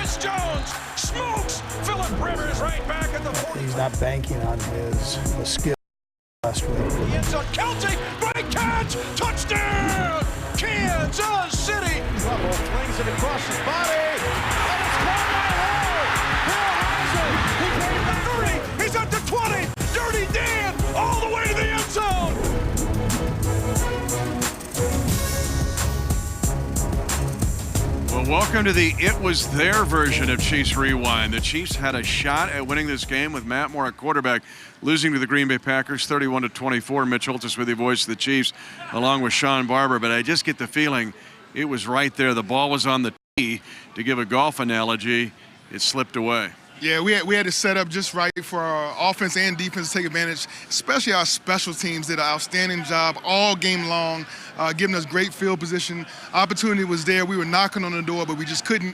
Chris Jones smokes Philip Rivers right back at the 40. He's not banking on his skill last week. The end zone, Kelsey, great catch, touchdown, Kansas City. Trouble, flings it across his body, and it's caught by Hill. Hill has it. He came back 30, he's up to 20. Dirty Dan, all the way to the end zone. Well, welcome to the It Was Their version of Chiefs Rewind. The Chiefs had a shot at winning this game with Matt Moore at quarterback, losing to the Green Bay Packers 31-24. Mitch Holthus with the voice of the Chiefs, along with Shawn Barber. But I just get the feeling it was right there. The ball was on the tee. To give a golf analogy, it slipped away. Yeah, we had it set up just right for our offense and defense to take advantage, especially our special teams did an outstanding job all game long, giving us great field position. Opportunity was there. We were knocking on the door, but we just couldn't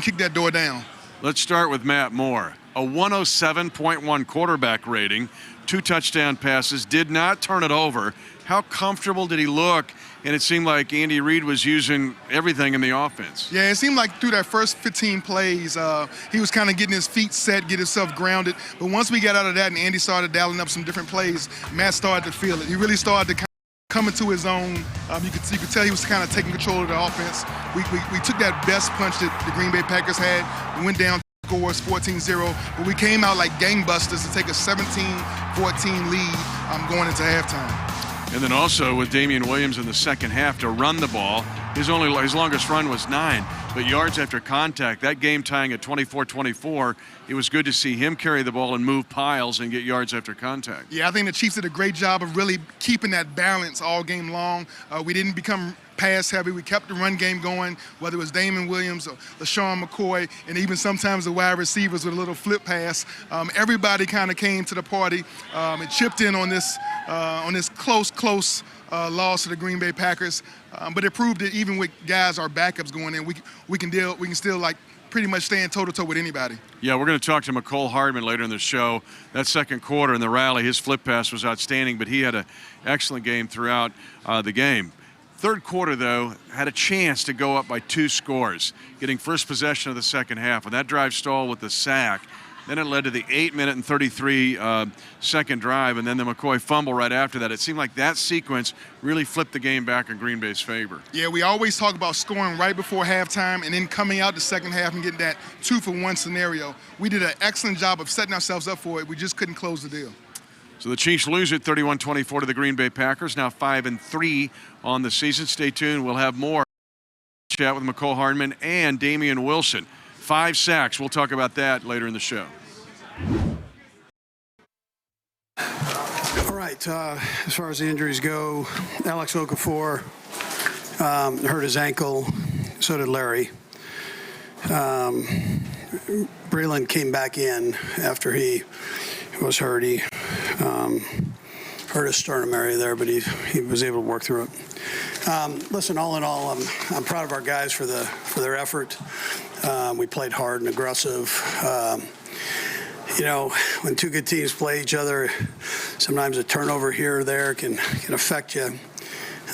kick that door down. Let's start with Matt Moore. A 107.1 quarterback rating, 2 touchdown passes, did not turn it over. How comfortable did he look? And it seemed like Andy Reid was using everything in the offense. Yeah, it seemed like through that first 15 plays, he was kind of getting his feet set, get himself grounded. But once we got out of that and Andy started dialing up some different plays, Matt started to feel it. He really started to kind of come into his own. You could tell he was kind of taking control of the offense. We took that best punch that the Green Bay Packers had. We went down. Scores 14-0, but we came out like gangbusters to take a 17-14 lead going into halftime. And then also with Damian Williams in the second half to run the ball. His longest run was 9, but yards after contact, that game tying at 24-24, it was good to see him carry the ball and move piles and get yards after contact. Yeah, I think the Chiefs did a great job of really keeping that balance all game long. We didn't become pass heavy. We kept the run game going, whether it was Damian Williams or LaShawn McCoy, and even sometimes the wide receivers with a little flip pass. Everybody kind of came to the party and chipped in on this close loss to the Green Bay Packers. But it proved that even with guys, our backups going in, we can still like pretty much stand toe-to-toe with anybody. Yeah, we're going to talk to McCole Hardman later in the show. That second quarter in the rally, his flip pass was outstanding, but he had an excellent game throughout the game. Third quarter, though, had a chance to go up by 2 scores, getting first possession of the second half. And that drive stalled with the sack. Then it led to the 8-minute and 33-second drive, and then the McCoy fumble right after that. It seemed like that sequence really flipped the game back in Green Bay's favor. Yeah, we always talk about scoring right before halftime and then coming out the second half and getting that 2-for-1 scenario. We did an excellent job of setting ourselves up for it. We just couldn't close the deal. So the Chiefs lose it 31-24 to the Green Bay Packers, now 5-3 on the season. Stay tuned. We'll have more chat with McCole Hardman and Damian Wilson. 5 sacks. We'll talk about that later in the show. All right. As far as the injuries go, Alex Okafor hurt his ankle. So did Larry. Breland came back in after he was hurt. He hurt his sternum area there, but he was able to work through it. Listen, all in all, I'm proud of our guys for their effort. We played hard and aggressive. When 2 good teams play each other, sometimes a turnover here or there can affect you.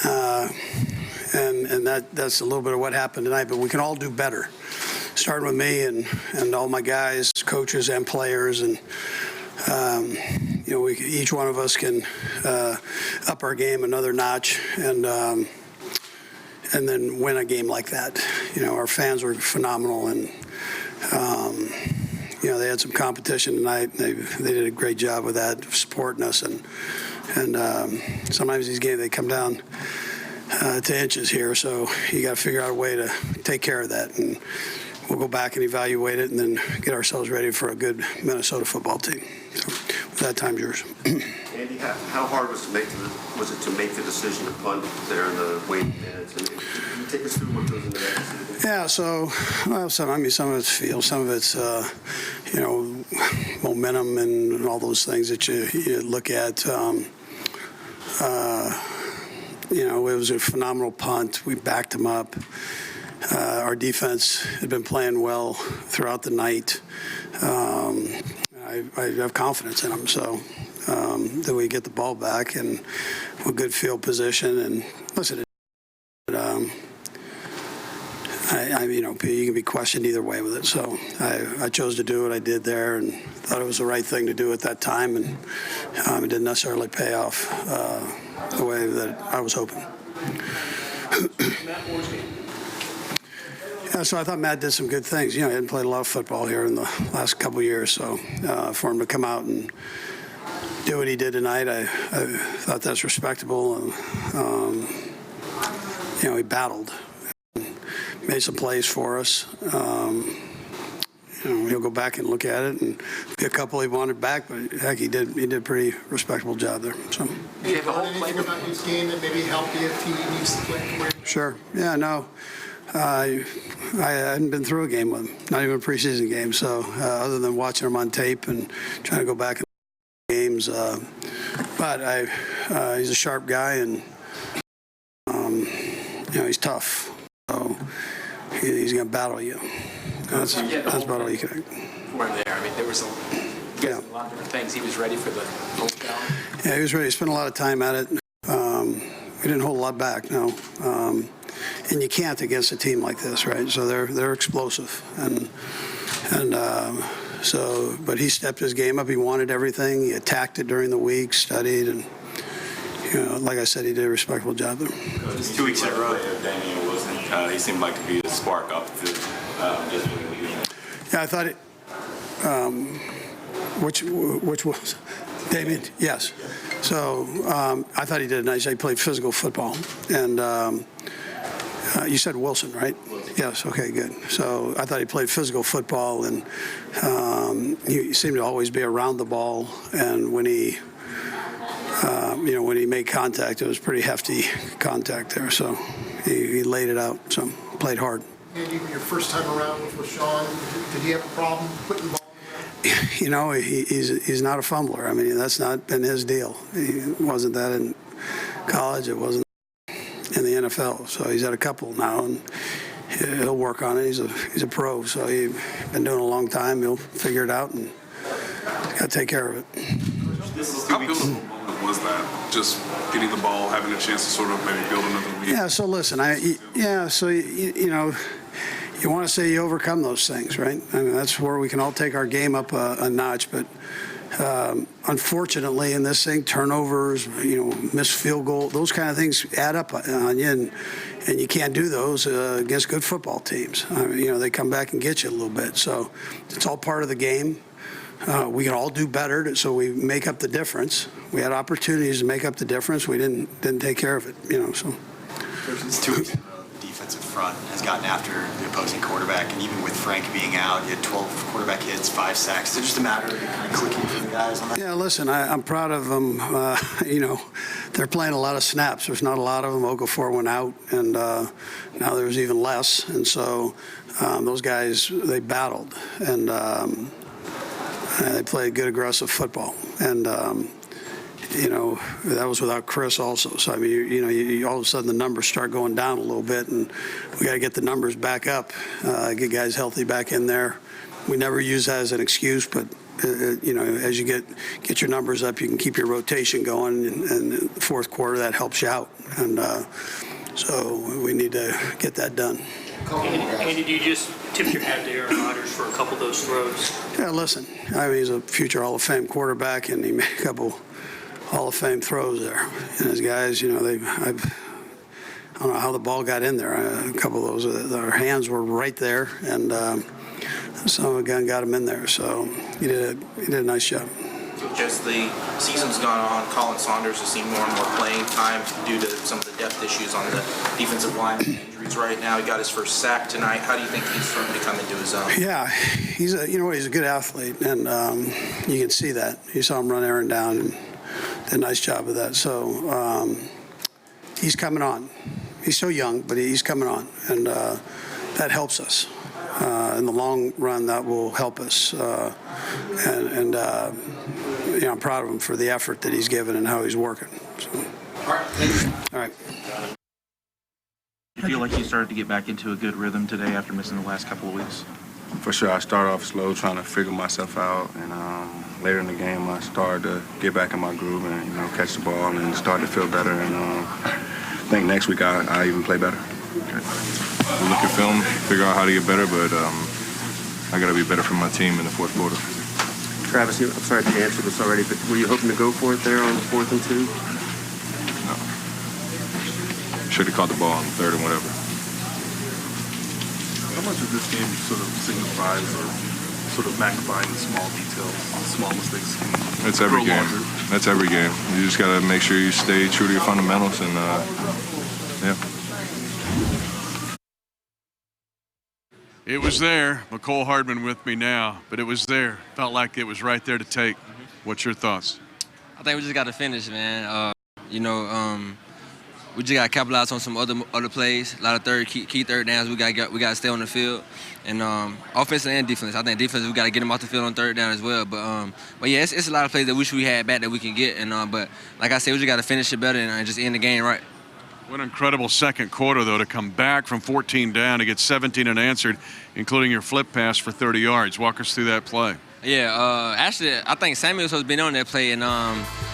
And that's a little bit of what happened tonight, but we can all do better. Starting with me and all my guys, coaches and players, and each one of us can up our game another notch and then win a game like that. Our fans were phenomenal, and they had some competition tonight. They did a great job with that, supporting us, and sometimes these games they come down to inches here, so you got to figure out a way to take care of that, and we'll go back and evaluate it and then get ourselves ready for a good Minnesota football team. So with that, time's yours. Andy, how hard was it to make the decision to punt there in the waiting minutes? And can you take us through what goes into that decision? Yeah, some of it's feel, some of it's momentum and all those things that you look at. It was a phenomenal punt. We backed him up. Our defense had been playing well throughout the night. I have confidence in them, so that we get the ball back and a good field position. And listen, you can be questioned either way with it. So I chose to do what I did there and thought it was the right thing to do at that time, and it didn't necessarily pay off the way that I was hoping. Yeah, so I thought Matt did some good things. He hadn't played a lot of football here in the last couple of years, so for him to come out and do what he did tonight, I thought that's respectable. And, he battled, made some plays for us. He'll go back and look at it, and be a couple he wanted back, but heck, he did a pretty respectable job there. So. Do you have anything about his game that maybe helped you if he needs to play? Sure. Yeah. No. I hadn't been through a game with him, not even a preseason game. So other than watching him on tape and trying to go back and games, but he's a sharp guy, and he's tough. So he's going to battle you. That's about all you can. Were there? I mean, there was a lot of different things. He was ready for the hold down. Yeah, he was ready. He spent a lot of time at it. We didn't hold a lot back, no. And you can't against a team like this, right? So they're explosive, but he stepped his game up. He wanted everything. He attacked it during the week, studied, and like I said, he did a respectable job there. It's 2 weeks in a row. Damian Wilson, he seemed like to be the spark up to just. Yeah, I thought it. Which was Damian? Yes. So I thought he did a nice job. He played physical football, and you said Wilson, right? Yes. Okay. Good. So I thought he played physical football, and he seemed to always be around the ball. And when he made contact, it was pretty hefty contact there. So he laid it out. So played hard. And your first time around with Shawn, did he have a problem putting the ball? He's not a fumbler. I mean, that's not been his deal. He wasn't that in college. It wasn't in the NFL. So he's had a couple now, and he'll work on it. He's a pro, so he's been doing it a long time. He'll figure it out, and he's got to take care of it. How pivotal moment was that? Just getting the ball, having a chance to sort of maybe build another lead? Yeah. So listen, you want to say you overcome those things, right? I mean, that's where we can all take our game up a notch. But unfortunately, in this thing, turnovers, missed field goal, those kind of things add up on you, and you can't do those against good football teams. I mean, they come back and get you a little bit. So it's all part of the game. We can all do better, so we make up the difference. We had opportunities to make up the difference. We didn't take care of it, So. It's 2 weeks. Defensive front has gotten after the opposing quarterback, and even with Frank being out, you had 12 quarterback hits, 5 sacks. So just a matter of kind of clicking for the guys on that. Yeah, listen, I'm proud of them. They're playing a lot of snaps. There's not a lot of them. Okafor went out, and now there's even less. And so those guys, they battled, and they played good, aggressive football. And that was without Chris also. So, I mean, you all of a sudden the numbers start going down a little bit, and we got to get the numbers back up, get guys healthy back in there. We never use that as an excuse, but, as you get your numbers up, you can keep your rotation going, and in the fourth quarter, that helps you out. And so we need to get that done. And did you just tip your hat to Aaron Rodgers for a couple of those throws? Yeah, listen, I mean, he's a future Hall of Fame quarterback, and he made a couple Hall of Fame throws there. And his guys, I don't know how the ball got in there. A couple of those, their hands were right there, and some again got him in there. So he did a nice job. As the season's gone on, Colin Saunders has seen more and more playing time due to some of the depth issues on the defensive line, injuries right now. He got his first sack tonight. How do you think he's starting to come into his own? Yeah, he's a good athlete, and you can see that. You saw him run Aaron down, and did a nice job of that. So he's coming on. He's so young, but he's coming on, and that helps us. In the long run, that will help us. I'm proud of him for the effort that he's given and how he's working. So. All right, thank you. All right. You feel like you started to get back into a good rhythm today after missing the last couple of weeks? For sure, I started off slow, trying to figure myself out, and later in the game, I started to get back in my groove and catch the ball and start to feel better. And I think next week I even play better. We'll look at film, figure out how to get better, but I got to be better for my team in the fourth quarter. Travis, I'm sorry if you answered this already, but were you hoping to go for it there on the 4th and 2? No. Should have caught the ball on the 3rd and whatever. How much of this game sort of signifies or sort of magnifying the small details, small mistakes? That's every game. That's every game. You just got to make sure you stay true to your fundamentals and, yeah. It was there. McCole Hardman with me now, but it was there. Felt like it was right there to take. What's your thoughts? I think we just got to finish, man. We just got to capitalize on some other plays. A lot of key third downs. We got to stay on the field, and offensive and defense. I think defense we got to get them off the field on third down as well. But yeah, it's a lot of plays that we wish we had back that we can get. And but like I said, we just got to finish it better and just end the game right. What an incredible second quarter, though, to come back from 14 down to get 17 unanswered, including your flip pass for 30 yards. Walk us through that play. Yeah, actually, I think Samuels has been on that play, and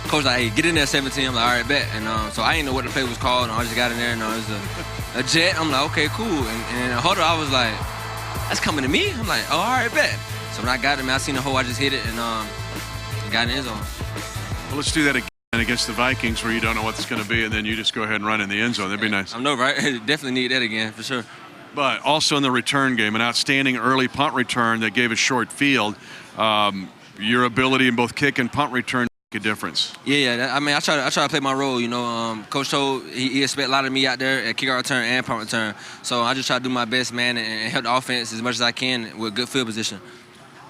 coach like, hey, get in there 17. I'm like, all right, bet. And so I didn't know what the play was called, and I just got in there, and it was a jet. I'm like, okay, cool. And in the huddle, I was like, that's coming to me? I'm like, oh, all right, bet. So when I got it, man, I seen the hole, I just hit it, and got in the end zone. Well, let's do that again against the Vikings, where you don't know what it's going to be, and then you just go ahead and run in the end zone. That'd be nice. I know, right? Definitely need that again, for sure. But also in the return game, an outstanding early punt return that gave a short field. Your ability in both kick and punt return make a difference. Yeah. I mean, I try to play my role. You know, Coach told he expect a lot of me out there at kick return and punt return. So I just try to do my best, man, and help the offense as much as I can with good field position.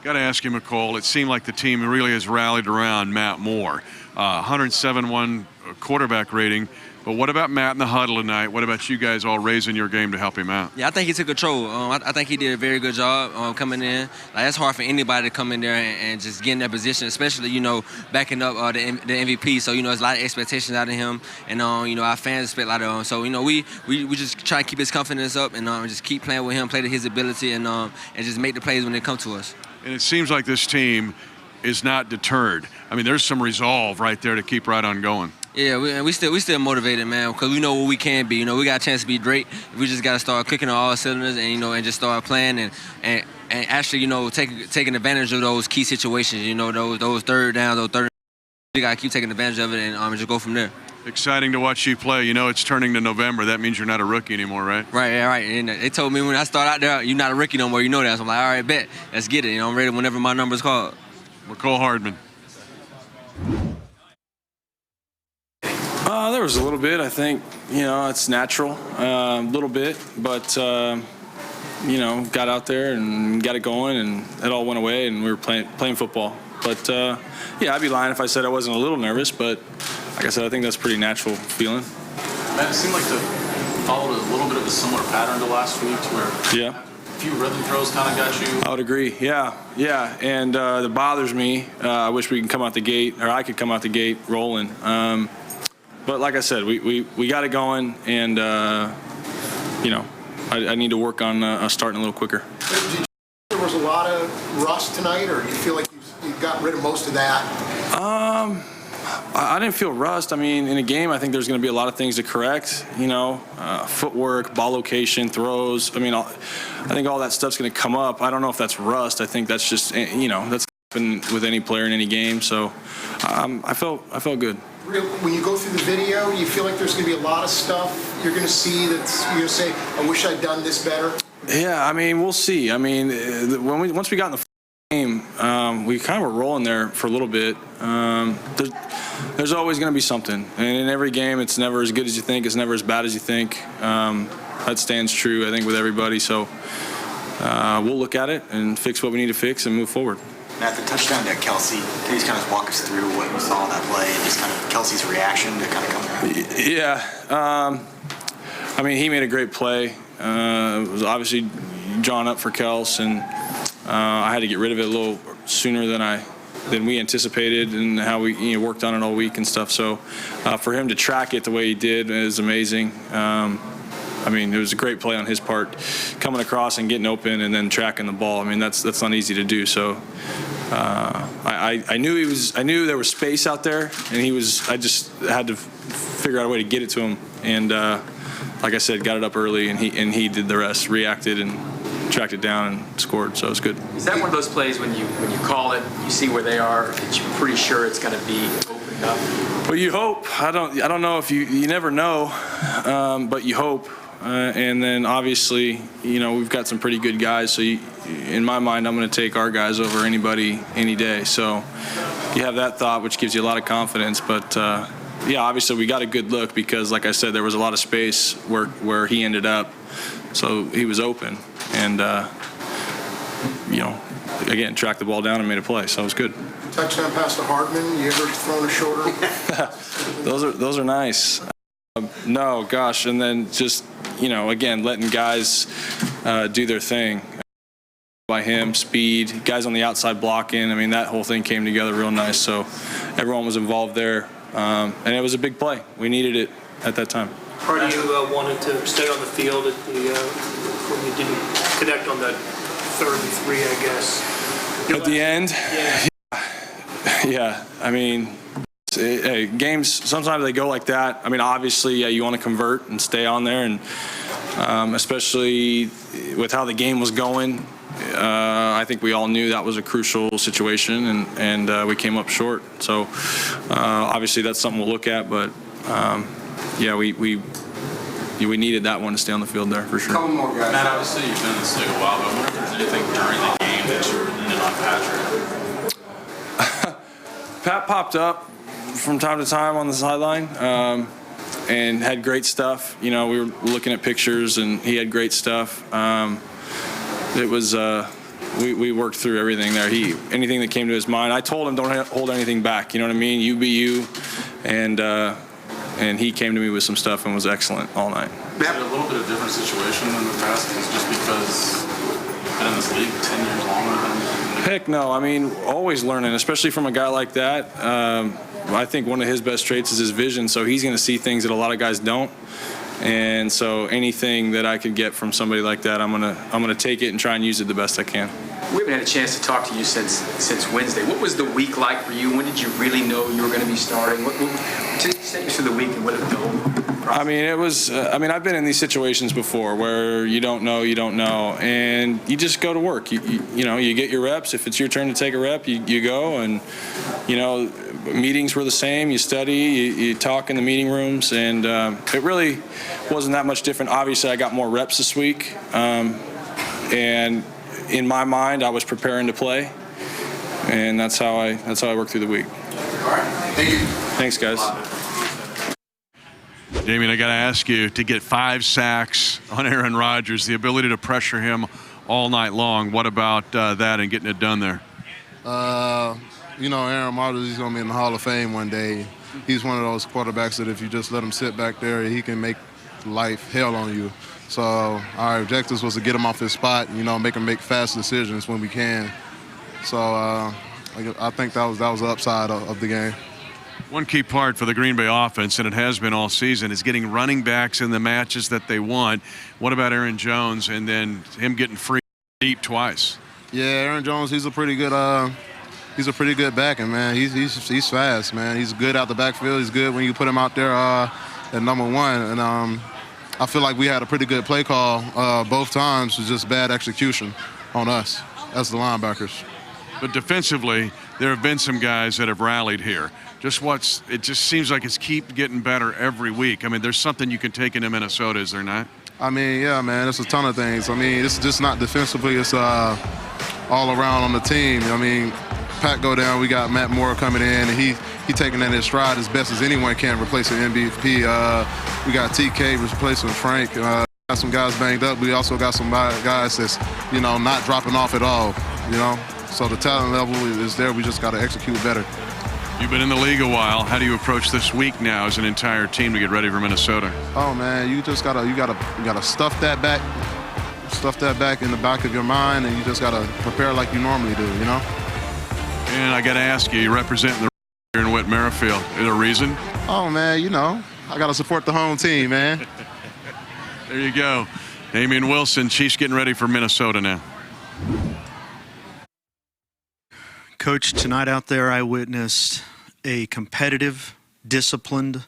Got to ask you, McCole, it seemed like the team really has rallied around Matt Moore. 107-1 quarterback rating. But what about Matt in the huddle tonight? What about you guys all raising your game to help him out? Yeah, I think he took control. I think he did a very good job coming in. Like, it's hard for anybody to come in there and just get in that position, especially, backing up the MVP. So, there's a lot of expectations out of him. And, our fans expect a lot of him. So, we just try to keep his confidence up and just keep playing with him, play to his ability, and just make the plays when they come to us. And it seems like this team is not deterred. I mean, there's some resolve right there to keep right on going. Yeah, we still motivated, man, because we know what we can be. We got a chance to be great. We just got to start clicking on all cylinders and and just start playing and actually taking advantage of those key situations. Those third downs, we got to keep taking advantage of it and just go from there. Exciting to watch you play. It's turning to November. That means you're not a rookie anymore, right? Right. And they told me when I start out there, you're not a rookie no more. You know that. So I'm like, all right, bet. Let's get it. I'm ready whenever my number's called. McCole Hardman. There was a little bit. I think, it's natural, a little bit. But, got out there and got it going, and it all went away, and we were playing football. But, I'd be lying if I said I wasn't a little nervous. But, like I said, I think that's a pretty natural feeling. Matt, it seemed like to follow a little bit of a similar pattern to last week, where a few rhythm throws kind of got you. I would agree. Yeah. And that bothers me. I wish we can come out the gate, or I could come out the gate rolling. But like I said, we got it going, and I need to work on starting a little quicker. There was a lot of rust tonight, or you feel like you got rid of most of that? I didn't feel rust. I mean, in a game, I think there's going to be a lot of things to correct. Footwork, ball location, throws. I mean, I think all that stuff's going to come up. I don't know if that's rust. I think that's just that's happen with any player in any game. So I felt good. When you go through the video, you feel like there's going to be a lot of stuff you're going to see that's you're going to say, I wish I'd done this better? Yeah, I mean, we'll see. I mean, once we got in the game, we kind of were rolling there for a little bit. There's always going to be something. And in every game, it's never as good as you think. It's never as bad as you think. That stands true, I think, with everybody. So we'll look at it and fix what we need to fix and move forward. Matt, the touchdown to Kelsey, can you just kind of walk us through what you saw on that play and just kind of Kelsey's reaction to kind of come around? Yeah. I mean, he made a great play. It was obviously drawn up for Kels, and I had to get rid of it a little sooner than we anticipated, and how we worked on it all week and stuff. So for him to track it the way he did is amazing. I mean, it was a great play on his part, coming across and getting open and then tracking the ball. I mean, that's not easy to do. So I knew there was space out there, and I just had to figure out a way to get it to him. And like I said, got it up early, and he did the rest, reacted and tracked it down and scored. So it was good. Is that one of those plays when you call it, you see where they are, that you're pretty sure it's going to be opened up? Well, you hope. I don't know if you never know, but you hope. And then obviously, we've got some pretty good guys. So in my mind, I'm going to take our guys over anybody any day. So you have that thought, which gives you a lot of confidence. But yeah, obviously we got a good look because, like I said, there was a lot of space where he ended up. So he was open, and again, tracked the ball down and made a play. So it was good. Touchdown pass to Hardman. You ever thrown a shorter? Those are nice. No, gosh, and then just again letting guys do their thing. By him, speed, guys on the outside blocking. I mean, that whole thing came together real nice. So everyone was involved there, and it was a big play. We needed it at that time. Part of you wanted to stay on the field at when you didn't connect on that 3rd and 3, I guess. At the end? Yeah. Yeah, I mean, games, sometimes they go like that. I mean, obviously, yeah, you want to convert and stay on there, and especially with how the game was going, I think we all knew that was a crucial situation, and we came up short. So obviously that's something we'll look at, but yeah, we needed that one to stay on the field there for sure. Couple more guys. Matt, obviously you've been in this league a while, but I wonder if there's anything during the game that you were leaning on Patrick. Pat popped up from time to time on the sideline and had great stuff. We were looking at pictures, and he had great stuff. It was we worked through everything there. Anything that came to his mind, I told him don't hold anything back. You know what I mean? You be you, and he came to me with some stuff and was excellent all night. Is it a little bit of a different situation than the past? Is just because you've been in this league 10 years longer than? Heck no. I mean, always learning, especially from a guy like that. I think one of his best traits is his vision, so he's going to see things that a lot of guys don't. And so anything that I could get from somebody like that, I'm gonna take it and try and use it the best I can. We haven't had a chance to talk to you since Wednesday. What was the week like for you? When did you really know you were going to be starting? Take us through the week and what it felt. I mean, it was. I've been in these situations before where you don't know, and you just go to work. You get your reps. If it's your turn to take a rep, you go, and meetings were the same. You study, you talk in the meeting rooms, and it really wasn't that much different. Obviously, I got more reps this week, and in my mind, I was preparing to play, and that's how I work through the week. All right. Thank you. Thanks, guys. Damien, I got to ask you, to get 5 sacks on Aaron Rodgers, the ability to pressure him all night long, what about that and getting it done there? Aaron Rodgers, he's going to be in the Hall of Fame one day. He's one of those quarterbacks that if you just let him sit back there, he can make life hell on you. So our objectives was to get him off his spot, make him make fast decisions when we can. So I think that was the upside of the game. One key part for the Green Bay offense, and it has been all season, is getting running backs in the matches that they want. What about Aaron Jones and then him getting free deep twice? Yeah, Aaron Jones, he's a pretty good backer, man. He's fast, man. He's good out the backfield. He's good when you put him out there at number 1. And I feel like we had a pretty good play call both times. It was just bad execution on us as the linebackers. But defensively, there have been some guys that have rallied here. It just seems like it's keep getting better every week. I mean, there's something you can take into Minnesota, is there not? I mean, yeah, man, it's a ton of things. I mean, it's just not defensively. It's all around on the team. I mean, Pat go down, we got Matt Moore coming in, and he taking that in his stride as best as anyone can, replacing MVP. We got TK replacing Frank. Got some guys banged up. We also got some guys that's, not dropping off at all, So the talent level is there. We just got to execute better. You've been in the league a while. How do you approach this week now as an entire team to get ready for Minnesota? Oh man, you gotta stuff that back in the back of your mind, and you just gotta prepare like you normally do, And I gotta ask you, you're representing the here in Whit Merrifield. Is there a reason? Oh man, I gotta support the home team, man. There you go. Damien Wilson, Chiefs getting ready for Minnesota now. Coach, tonight out there I witnessed a competitive, disciplined,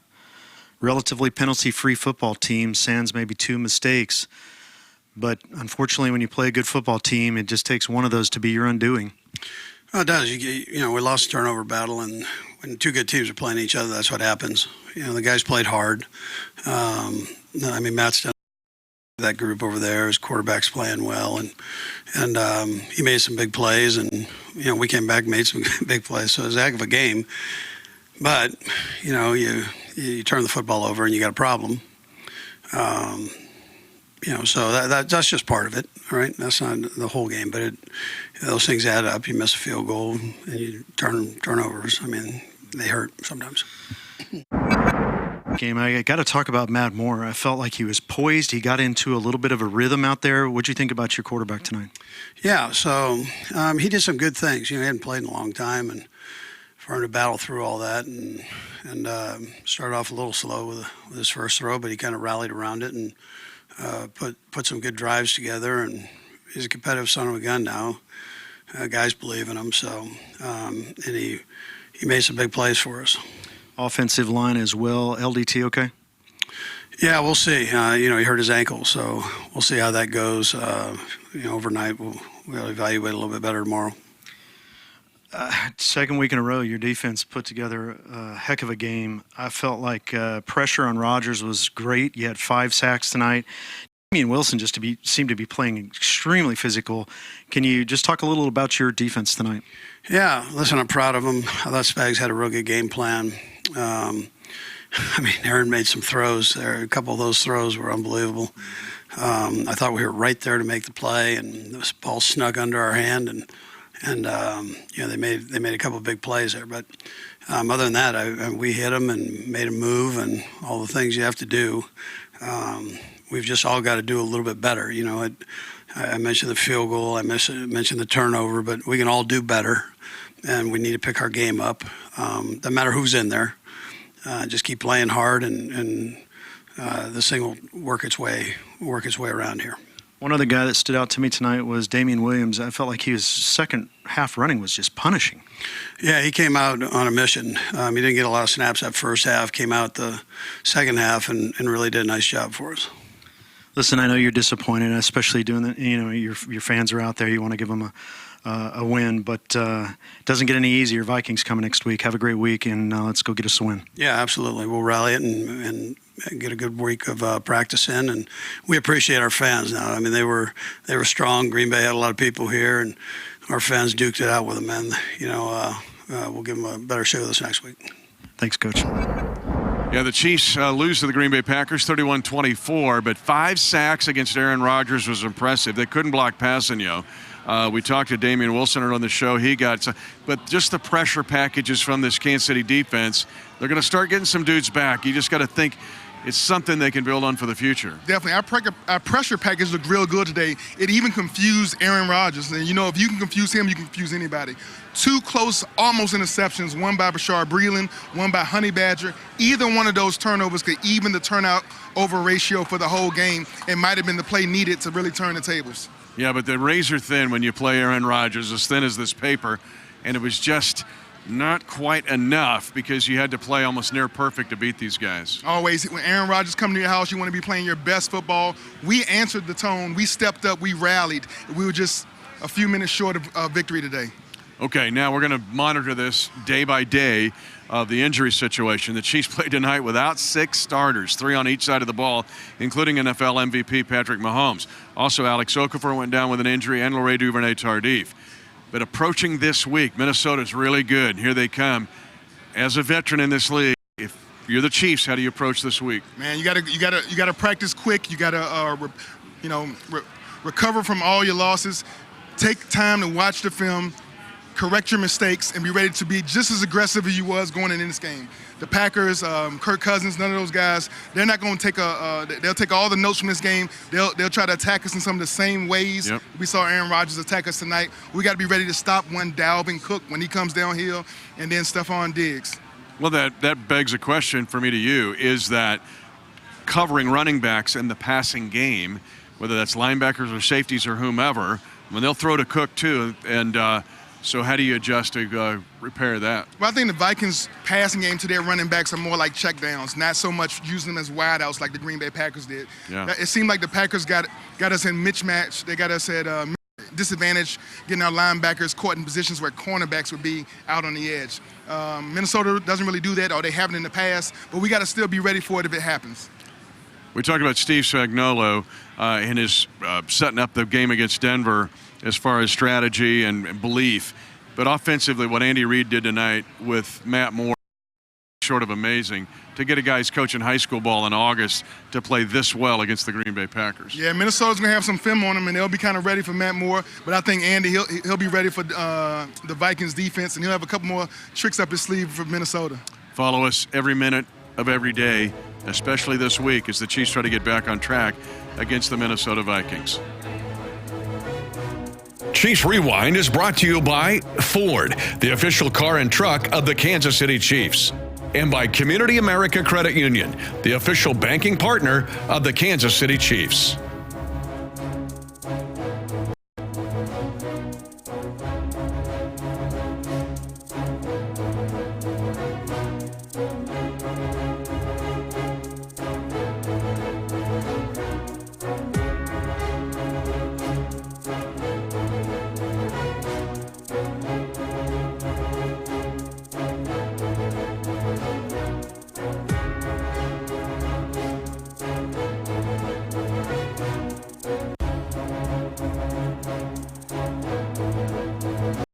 relatively penalty-free football team, sans maybe 2 mistakes. But unfortunately, when you play a good football team, it just takes one of those to be your undoing. Well, it does. We lost the turnover battle, and when 2 good teams are playing each other, that's what happens. The guys played hard. Matt's done that group over there. His quarterback's playing well, and he made some big plays, and we came back and made some big plays. So it was a heck of a game. But you turn the football over and you got a problem. So that's just part of it, all right? That's not the whole game, but those things add up. You miss a field goal and you turnovers. They hurt sometimes. Game. I got to talk about Matt Moore. I felt like he was poised. He got into a little bit of a rrhythm out there. What'd you think about your quarterback tonight? Yeah, so he did some good things. He hadn't played in a long time, and for him to battle through all that and started off a little slow with his first throw, but he kind of rallied around it and put some good drives together. And he's a competitive son of a gun now. Guys believe in him, so and he made some big plays for us. Offensive line as well. LDT okay? Yeah, we'll see. He hurt his ankle, so we'll see how that goes. Overnight we'll evaluate a little bit better tomorrow. Second week in a row, your defense put together a heck of a game. I felt like pressure on Rodgers was great. You had 5 sacks tonight. Damian Wilson seemed to be playing extremely physical. Can you just talk a little about your defense tonight? Yeah, listen, I'm proud of him. I thought Spags had a real good game plan. Aaron made some throws there. A couple of those throws were unbelievable. I thought we were right there to make the play, and the ball snuck under our hand, and they made a couple of big plays there. But other than that, we hit them and made them move, and all the things you have to do. We've just all got to do a little bit better. I mentioned the field goal, I mentioned the turnover, but we can all do better, and we need to pick our game up. Doesn't matter who's in there. Just keep playing hard, and this thing will work its way around here. One other guy that stood out to me tonight was Damian Williams. I felt like his second half running was just punishing. Yeah, he came out on a mission. He didn't get a lot of snaps that first half, came out the second half and really did a nice job for us. Listen, I know you're disappointed, especially doing that. Your fans are out there. You want to give them a win, but it doesn't get any easier. Vikings coming next week. Have a great week, and let's go get us a win. Yeah, absolutely. We'll rally it and get a good week of practice in, and we appreciate our fans now. They were strong. Green Bay had a lot of people here, and our fans duked it out with them, and we'll give them a better show this next week. Thanks, Coach. Yeah, the Chiefs lose to the Green Bay Packers 31-24, but 5 sacks against Aaron Rodgers was impressive. They couldn't block Passanio. We talked to Damian Wilson on the show. But just the pressure packages from this Kansas City defense, they're going to start getting some dudes back. You just got to think it's something they can build on for the future. Definitely. Our pressure package looked real good today. It even confused Aaron Rodgers. And, if you can confuse him, you can confuse anybody. 2 close, almost interceptions, one by Bashard Breeland, one by Honey Badger. Either one of those turnovers could even the turnout over ratio for the whole game. It might have been the play needed to really turn the tables. Yeah, but they're razor thin when you play Aaron Rodgers, as thin as this paper, and it was just not quite enough because you had to play almost near perfect to beat these guys. Always, when Aaron Rodgers comes to your house, you want to be playing your best football. We answered the tone. We stepped up. We rallied. We were just a few minutes short of victory today. Okay, now we're going to monitor this day by day of the injury situation. The Chiefs played tonight without 6 starters, 3 on each side of the ball, including NFL MVP Patrick Mahomes. Also, Alex Okafor went down with an injury, and Laurent Duvernay-Tardif. But approaching this week, Minnesota's really good. Here they come. As a veteran in this league, if you're the Chiefs, how do you approach this week? Man, you gotta practice quick. You gotta recover from all your losses. Take time to watch the film, correct your mistakes, and be ready to be just as aggressive as you was going into this game. The Packers, Kirk Cousins, none of those guys, they're not going to take they'll take all the notes from this game. They'll try to attack us in some of the same ways. Yep. We saw Aaron Rodgers attack us tonight. We got to be ready to stop one Dalvin Cook when he comes downhill, and then Stephon Diggs. Well, that begs a question for me to you, is that covering running backs in the passing game, whether that's linebackers or safeties or whomever, when they'll throw to Cook too, and So how do you adjust to repair that? Well, I think the Vikings' passing game to their running backs are more like checkdowns, not so much using them as wideouts like the Green Bay Packers did. Yeah. It seemed like the Packers got us in mismatch. They got us at disadvantage, getting our linebackers caught in positions where cornerbacks would be out on the edge. Minnesota doesn't really do that, or they haven't in the past, but we got to still be ready for it if it happens. We talked about Steve Spagnuolo and his setting up the game against Denver as far as strategy and belief. But offensively, what Andy Reid did tonight with Matt Moore, short of amazing, to get a guy who's coaching high school ball in August to play this well against the Green Bay Packers. Yeah, Minnesota's going to have some film on him, and they'll be kind of ready for Matt Moore. But I think Andy, he'll be ready for the Vikings defense, and he'll have a couple more tricks up his sleeve for Minnesota. Follow us every minute of every day, especially this week, as the Chiefs try to get back on track against the Minnesota Vikings. Chiefs Rewind is brought to you by Ford, the official car and truck of the Kansas City Chiefs, and by Community America Credit Union, the official banking partner of the Kansas City Chiefs.